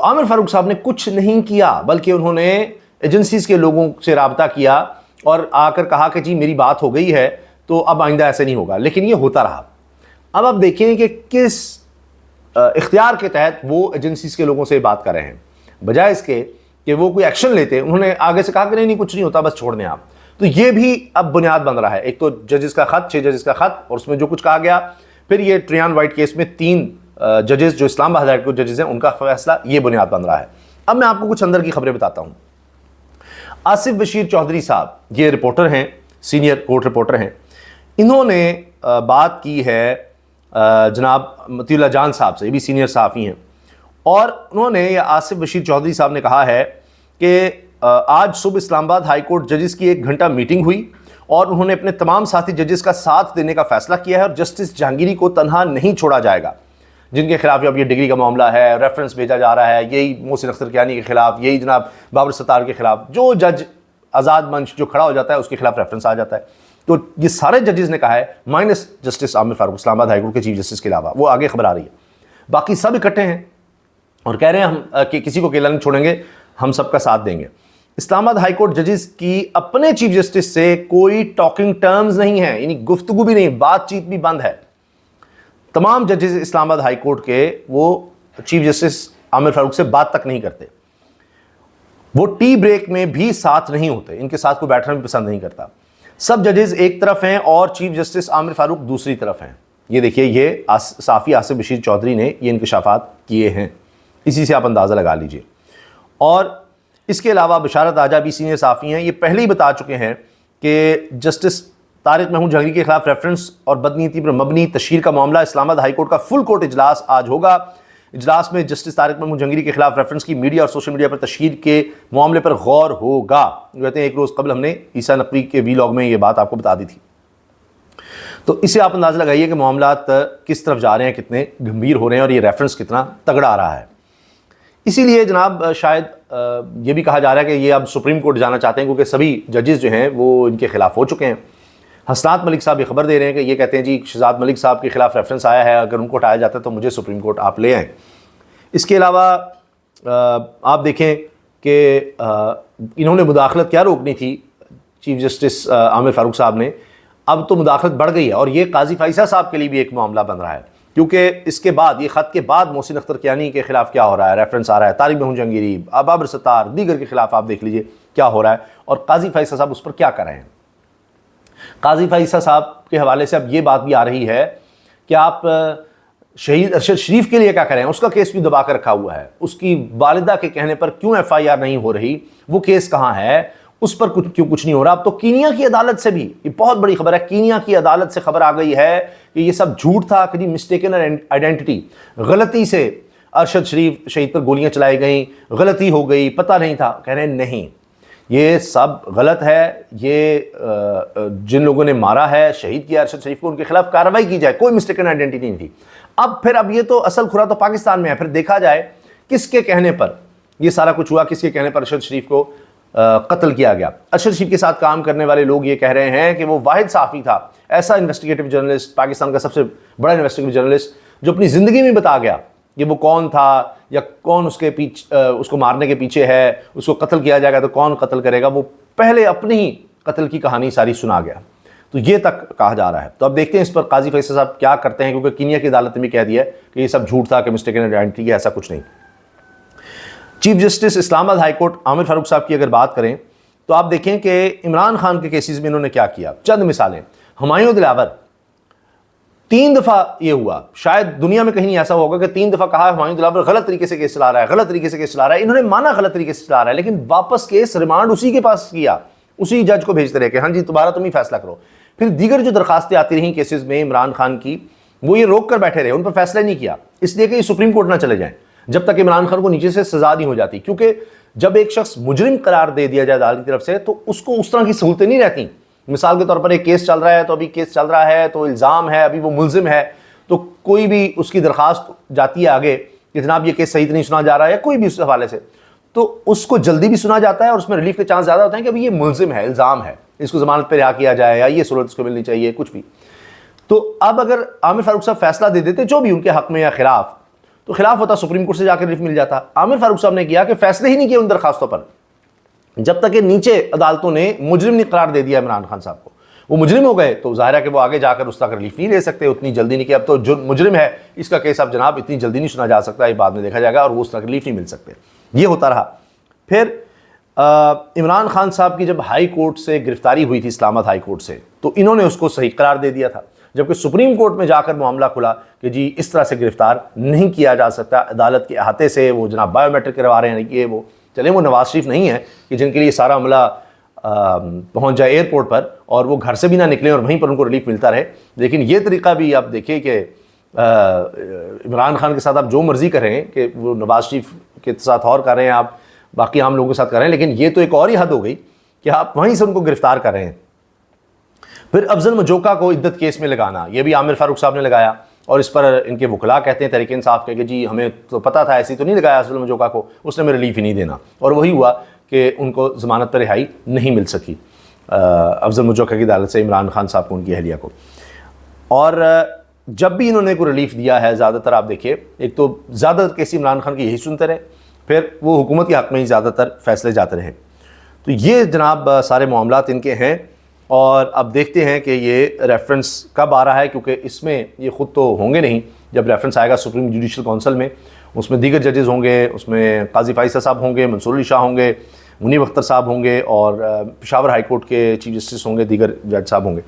تو عامر فاروق صاحب نے کچھ نہیں کیا، بلکہ انہوں نے ایجنسیز کے لوگوں سے رابطہ کیا اور آ کر کہا کہ جی میری بات ہو گئی ہے تو اب آئندہ ایسے نہیں ہوگا، لیکن یہ ہوتا رہا۔ اب آپ دیکھیں کہ کس اختیار کے تحت وہ ایجنسیز کے لوگوں سے بات کر رہے ہیں، بجائے اس کے کہ وہ کوئی ایکشن لیتے انہوں نے آگے سے کہا کہ نہیں کچھ نہیں ہوتا، بس چھوڑ دیں آپ۔ تو یہ بھی اب بنیاد بن رہا ہے، ایک تو ججز کا خط، 6 ججز کا خط، اور اس میں جو کچھ کہا گیا، پھر یہ ٹریان وائٹ کیس میں 3 ججز جو اسلام آباد ہائی کورٹ ججز ہیں ان کا فیصلہ، یہ بنیاد بن رہا ہے۔ اب میں آپ کو کچھ اندر کی خبریں بتاتا ہوں۔ آصف بشیر چودھری صاحب یہ رپورٹر ہیں، سینئر کورٹ رپورٹر ہیں، انہوں نے بات کی ہے جناب مطیع اللہ جان صاحب سے، یہ بھی سینئر صحافی ہیں، اور انہوں نے، آصف بشیر چودھری صاحب نے کہا ہے کہ آج صبح اسلام آباد ہائی کورٹ ججز کی 1 گھنٹہ میٹنگ ہوئی اور انہوں نے اپنے تمام ساتھی ججز کا ساتھ دینے کا فیصلہ کیا ہے اور جسٹس جہانگیری کو تنہا نہیں چھوڑا جائے گا، جن کے خلاف اب یہ ڈگری کا معاملہ ہے، ریفرنس بھیجا جا رہا ہے، یہی محسن اختر کیانی کے خلاف، یہی جناب بابر ستار کے خلاف، جو جج آزاد منچ جو کھڑا ہو جاتا ہے اس کے خلاف ریفرنس آ جاتا ہے۔ تو یہ سارے ججز نے کہا ہے، مائنس جسٹس عامر فاروق اسلام آباد ہائی کورٹ کے چیف جسٹس کے علاوہ، وہ آگے خبر آ رہی ہے، باقی سب اکٹھے ہیں اور کہہ رہے ہیں ہم کہ کسی کو اکیلا نہیں چھوڑیں گے، ہم سب کا ساتھ دیں گے۔ اسلام آباد ہائی کورٹ ججز کی اپنے چیف جسٹس سے کوئی ٹاکنگ ٹرمز نہیں ہیں، یعنی گفتگو بھی نہیں، بات چیت بھی بند ہے۔ تمام ججز اسلام آباد ہائی کورٹ کے وہ چیف جسٹس عامر فاروق سے بات تک نہیں کرتے، وہ ٹی بریک میں بھی ساتھ نہیں ہوتے، ان کے ساتھ کوئی بیٹھنا بھی پسند نہیں کرتا۔ سب ججز ایک طرف ہیں اور چیف جسٹس عامر فاروق دوسری طرف ہیں۔ یہ دیکھیے، یہ صحافی آصف بشیر چودھری نے یہ انکشافات کیے ہیں، اسی سے آپ اندازہ لگا لیجئے۔ اور اس کے علاوہ بشارت آجا بھی سینئر صحافی ہیں، یہ پہلے ہی بتا چکے ہیں کہ جسٹس طارق محمود جہانگیری کے خلاف ریفرنس اور بدنیتی پر مبنی تشہیر کا معاملہ، اسلام آباد ہائی کورٹ کا فل کورٹ اجلاس آج ہوگا۔ اجلاس میں جسٹس طارق محمود جہانگیری کے خلاف ریفرنس کی میڈیا اور سوشل میڈیا پر تشہیر کے معاملے پر غور ہوگا۔ کہتے ہیں 1 روز قبل ہم نے عیسیٰ نقوی کے ویلاگ میں یہ بات آپ کو بتا دی تھی۔ تو اس سے آپ اندازہ لگائیے کہ معاملات کس طرف جا رہے ہیں، کتنے گمبھیر ہو رہے ہیں اور یہ ریفرنس کتنا تگڑا آ رہا ہے۔ اسی لیے جناب شاید یہ بھی کہا جا رہا ہے کہ یہ اب سپریم کورٹ جانا چاہتے ہیں، کیونکہ سبھی ججز جو ہیں وہ ان کے خلاف ہو چکے ہیں۔ حسنات ملک صاحب یہ خبر دے رہے ہیں کہ یہ کہتے ہیں جی شہزاد ملک صاحب کے خلاف ریفرنس آیا ہے، اگر ان کو ہٹایا جاتا ہے تو مجھے سپریم کورٹ آپ لے آئیں۔ اس کے علاوہ آپ دیکھیں کہ انہوں نے مداخلت کیا روکنی تھی چیف جسٹس عامر فاروق صاحب نے، اب تو مداخلت بڑھ گئی ہے، اور یہ قاضی فائزہ صاحب کے لیے بھی ایک معاملہ بن رہا ہے، کیونکہ اس کے بعد، یہ خط کے بعد محسن اختر کیانی کے خلاف کیا ہو رہا ہے، ریفرنس آ رہا ہے، طارق محمود جہانگیری، بابر ستار، دیگر کے خلاف آپ دیکھ لیجئے کیا ہو رہا ہے، اور قاضی فائزہ صاحب اس پر کیا کر رہے ہیں۔ قاضی فائزہ صاحب کے حوالے سے اب یہ بات بھی آ رہی ہے کہ آپ شہید ارشد شریف کے لیے کیا کریں، اس کا کیس کیوں دبا کر رکھا ہوا ہے، اس کی والدہ کے کہنے پر کیوں FIR نہیں ہو رہی، وہ کیس کہاں ہے، اس پر کیوں کچھ نہیں ہو رہا۔ اب تو کینیا کی عدالت سے بھی، یہ بہت بڑی خبر ہے، کینیا کی عدالت سے خبر آ گئی ہے کہ یہ سب جھوٹ تھا، کہ مسٹیکن آئیڈینٹی، غلطی سے ارشد شریف شہید پر گولیاں چلائی گئیں، غلطی ہو گئی، پتہ نہیں تھا، کہہ رہے ہیں نہیں، یہ سب غلط ہے، یہ جن لوگوں نے مارا ہے، شہید کیا ارشد شریف کو، ان کے خلاف کارروائی کی جائے، کوئی مسٹیکن آئیڈینٹی نہیں تھی۔ اب یہ تو اصل کھرا تو پاکستان میں ہے، پھر دیکھا جائے کس کے کہنے پر یہ سارا کچھ ہوا، کس کے کہنے پر ارشد شریف کو قتل کیا گیا۔ ارشد شریف کے ساتھ کام کرنے والے لوگ یہ کہہ رہے ہیں کہ وہ واحد صحافی تھا، ایسا انویسٹیگیٹو جرنلسٹ، پاکستان کا سب سے بڑا انویسٹیگیٹو جرنلسٹ، جو اپنی زندگی میں بتا گیا کہ وہ کون تھا، یا کون اس کے پیچھے، اس کو مارنے کے پیچھے ہے، اس کو قتل کیا جائے گا تو کون قتل کرے گا، وہ پہلے اپنی ہی قتل کی کہانی ساری سنا گیا۔ تو یہ تک کہا جا رہا ہے۔ تو اب دیکھتے ہیں اس پر قاضی فیصل صاحب کیا کرتے ہیں، کیونکہ کینیا کی عدالت نے بھی کہہ دیا ہے کہ یہ سب جھوٹ تھا، کہ مسٹیکن آئیڈینٹی ہے، ایسا کچھ نہیں۔ چیف جسٹس اسلام آباد ہائی کورٹ عامر فاروق صاحب کی اگر بات کریں تو آپ دیکھیں کہ عمران خان کے کیسز میں انہوں نے کیا کیا، چند مثالیں۔ ہمایوں دلاور 3 دفعہ یہ ہوا، شاید دنیا میں کہیں نہیں ایسا ہوگا کہ 3 دفعہ کہا ہمایوں دلاور غلط طریقے سے کیس چلا رہا ہے، غلط طریقے سے کیس چلا رہا ہے، انہوں نے مانا غلط طریقے سے چلا رہا ہے، لیکن واپس کیس ریمانڈ اسی کے پاس کیا، اسی جج کو بھیجتے رہے کہ ہاں جی دوبارہ تم ہی فیصلہ کرو۔ پھر دیگر جو درخواستیں آتی رہیں کیسز میں عمران خان کی، وہ یہ روک کر بیٹھے رہے، ان پر فیصلہ نہیں کیا، اس لیے کہ یہ سپریم کورٹ نہ چلے جائیں جب تک عمران خان کو نیچے سے سزا نہیں ہو جاتی، کیونکہ جب ایک شخص مجرم قرار دے دیا جائے عدالت کی طرف سے تو اس کو اس طرح کی سہولتیں نہیں رہتی۔ مثال کے طور پر ایک کیس چل رہا ہے، تو ابھی کیس چل رہا ہے تو الزام ہے، ابھی وہ ملزم ہے، تو کوئی بھی اس کی درخواست جاتی ہے آگے کہ جناب یہ کیس صحیح نہیں سنا جا رہا ہے، کوئی بھی اس حوالے سے، تو اس کو جلدی بھی سنا جاتا ہے اور اس میں ریلیف کے چانس زیادہ ہوتے ہیں کہ ابھی یہ ملزم ہے، الزام ہے، اس کو ضمانت پہ رہا کیا جائے، یا یہ سہولت اس کو ملنی چاہیے، کچھ بھی۔ تو اب اگر عامر فاروق صاحب فیصلہ دے دیتے جو بھی ان کے حق میں یا خلاف، تو خلاف ہوتا, سپریم کورٹ سے جا کے ریلیف مل جاتا. عامر فاروق صاحب نے کیا کہ فیصلے ہی نہیں کیے ان درخواستوں پر جب تک کہ نیچے عدالتوں نے مجرم نہیں قرار دے دیا عمران خان صاحب کو. وہ مجرم ہو گئے تو ظاہر ہے کہ وہ آگے جا کر اس طرح ریلیف نہیں لے سکتے اتنی جلدی نہیں, کہ اب تو جو مجرم ہے اس کا کیس اب جناب اتنی جلدی نہیں سنا جا سکتا, یہ بعد میں دیکھا جائے گا, اور وہ اس طرح ریلیف نہیں مل سکتے. یہ ہوتا رہا. پھر عمران خان صاحب کی جب ہائی کورٹ سے گرفتاری ہوئی تھی, اسلام آباد ہائی کورٹ سے, تو انہوں نے اس کو صحیح قرار دے دیا تھا, جبکہ سپریم کورٹ میں جا کر معاملہ کھلا کہ جی اس طرح سے گرفتار نہیں کیا جا سکتا, عدالت کے احاطے سے وہ جناب بایو میٹرک کروا رہے ہیں. یہ وہ چلیں وہ نواز شریف نہیں ہے کہ جن کے لیے سارا عملہ پہنچ جائے ایئرپورٹ پر اور وہ گھر سے بھی نہ نکلیں اور وہیں پر ان کو ریلیف ملتا رہے, لیکن یہ طریقہ بھی آپ دیکھیں کہ عمران خان کے ساتھ آپ جو مرضی کریں کہ وہ نواز شریف کے ساتھ اور کر رہے ہیں, آپ باقی عام لوگوں کے ساتھ کر رہے ہیں, لیکن یہ تو ایک اور ہی حد ہو گئی کہ آپ وہیں سے ان کو گرفتار کر رہے ہیں. پھر افضل مجوکا کو عدت کیس میں لگانا, یہ بھی عامر فاروق صاحب نے لگایا, اور اس پر ان کے وکلاء کہتے ہیں تحریک انصاف کے کہ جی ہمیں تو پتہ تھا, ایسی تو نہیں لگایا افضل مجوکا کو, اس نے ہمیں ریلیف ہی نہیں دینا, اور وہی ہوا کہ ان کو ضمانت پر رہائی نہیں مل سکی افضل مجوکا کی عدالت سے عمران خان صاحب کو, ان کی اہلیہ کو. اور جب بھی انہوں نے کوئی ریلیف دیا ہے زیادہ تر آپ دیکھیے, ایک تو زیادہ تر کیس عمران خان کی یہی سنتے رہے, پھر وہ حکومت کے حق میں ہی زیادہ تر فیصلے جاتے رہے. تو یہ جناب سارے معاملات ان کے ہیں, اور اب دیکھتے ہیں کہ یہ ریفرنس کب آ رہا ہے, کیونکہ اس میں یہ خود تو ہوں گے نہیں. جب ریفرنس آئے گا سپریم جوڈیشل کونسل میں, اس میں دیگر ججز ہوں گے, اس میں قاضی فائزہ صاحب ہوں گے, منصور علی شاہ ہوں گے, منیب اختر صاحب ہوں گے, اور پشاور ہائی کورٹ کے چیف جسٹس ہوں گے, دیگر جج صاحب ہوں گے.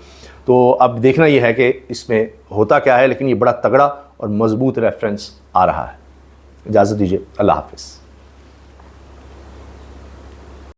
تو اب دیکھنا یہ ہے کہ اس میں ہوتا کیا ہے, لیکن یہ بڑا تگڑا اور مضبوط ریفرنس آ رہا ہے. اجازت دیجیے, اللہ حافظ.